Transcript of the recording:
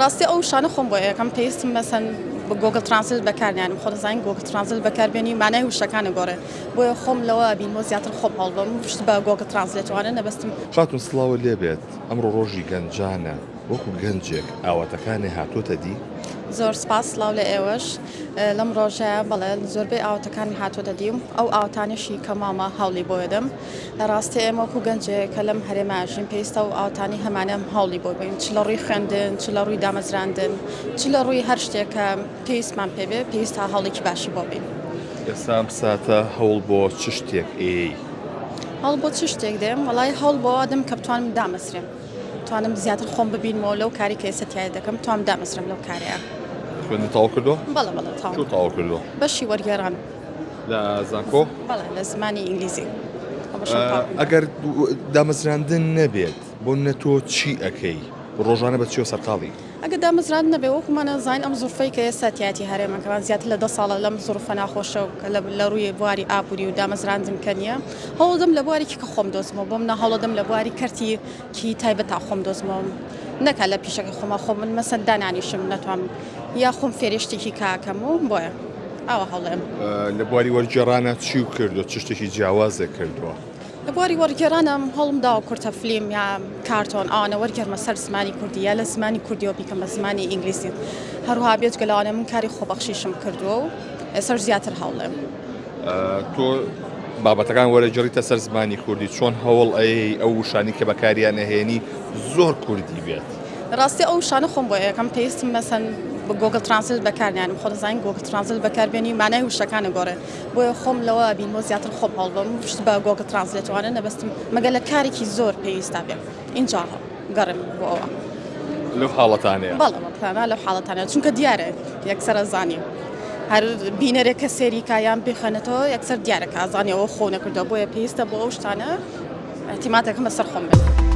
ڕاستی ئەو شانە خۆم بۆ یەکەم پێویستم مەسەن بە گۆگل ترانسلیت بەکارنیانم خۆ دەزانین گۆگل ترانسلیت بەکاربێنی مانای وشەکانە گۆڕێ بۆیە خۆم لەوە بینەوە زیاتر خۆم هەڵبم شت بە گۆگل ترانسلیتوانە نەبەستم. خاتون سڵاوە لێ بێت ئەمڕۆ ڕۆژی گەنجانە وەکو گەنجێک ئاواتەکانی هاتوۆتە دی. زۆر سپاس سڵاو لە ئێوەش لەم ڕۆژەیە بەڵێ زۆربەی ئاواتەکانی هاتوۆتە دیم ئەو ئاواتانیشی کە ماما هەوڵی بۆ دەم لە ڕاستی ئێمە وەکو گەنجێک کە لەم هەرێماژین پێویستە و ئاواتانی هەمانەم هەوڵی بۆ بین چ لە ڕووی خوێندن چ لە ڕووی دامەزراندن چ لە ڕووی هەر شتێکە پێویستمان پێبێ پێویستە هەوڵێکی باشی بۆ بین. ئێستا ئەم ساتە هەوڵ بۆ چ شتێک هەوڵ بۆ چ شتێک دێم وەڵای هەوڵ بۆ دەم کە بتوانم دامەزرێم توانم زیاتر خۆم ببینمەوە لەو کاری کە ئێستا تیای دەکەم توانم دامەزرم لەو کارەیە. خوێندن تەواو کردووە؟ بەڵێ بەڵێ چۆن تەواو کردووە؟ بەشی وەرگێڕان لە زانکۆ؟ بەڵێ لە زمانی ئینگلیزی. ئەگەر دامەزراندن نەبێت بۆ نە تۆ چی ئەەکەی ڕۆژانە بە چیۆ سەرقاڵی؟ ئەگە دامەزران نەبێ وەکومانە زین ئەم زورفەی کە ئێستا تیاتی هەرێمەکەمان زیاتر لە 10 ساڵە لەم زورفە ناخۆشە و لە ڕووی بواری ئاپوری و دامەزراندن کە نییە هەوڵدەم لە بوارێکی کە خۆم دۆزمەوە بۆم نەهەوڵدەم لە بواری کەرتی کی تایبەت تا خۆم دۆزمەوە نەکە لە پیشەکە خۆمە خۆم من مەسەن دانانیشم نەتوانم یا خۆم فێرشتێکی کاکەم و بۆیە ئەوە هەڵێم. لە بواری وەرگێڕانە چی و کردو چ شتێکی جیاوازە کردووە؟ لە بواری وەرگێڕانم هەڵم داوە کورتە فلیم یا کارتۆن ئەوانە وەرگێرمە سەر زمانی کوردی یا لە زمانی کوردیەوە بیکەم بە زمانی ئینگلیزی هەروها بێت گەلاوانە من کاری خۆبەخشیشم کردووە و ئێستا زیاتر هەوڵێم. تۆ بابەتەکان وەرەگەڕیتە سەر زمانی کوردی چۆن هەوڵ ئەو وشانی کە بەکاریان نەهێنی زۆر کوردی بێت؟ ڕاستی ئەو شانە خۆم بۆ یەکەم پێویستم مەسەن بە گۆگل ترانسلیت بەکارنیانم خۆ دەزانین گۆگل ترانسلیت بەکاربێنی مانای وشەکانە گۆڕێ بۆیە خۆم لەوە بینەوە زیاتر خۆم هەڵبم شت بە گۆگل ترانسلیتوانە نەبەستم مەگە لە کارێکی زۆر پێویستا بێ اینجا گەڕم بۆ ئەوە لەو حاڵەتانەیە بەڵێ لەو حاڵەتانە چونکە دیارە یەکسەر زانیم هەر بینەرێک کە سێریکایان بخەنێتەوە یەکسەر دیارە کە ئازانیەوە خۆ نەکردەوە بۆیە پێویستە بۆ ئەو شتانە احتیماتەکەم بەسەر خۆم بێت.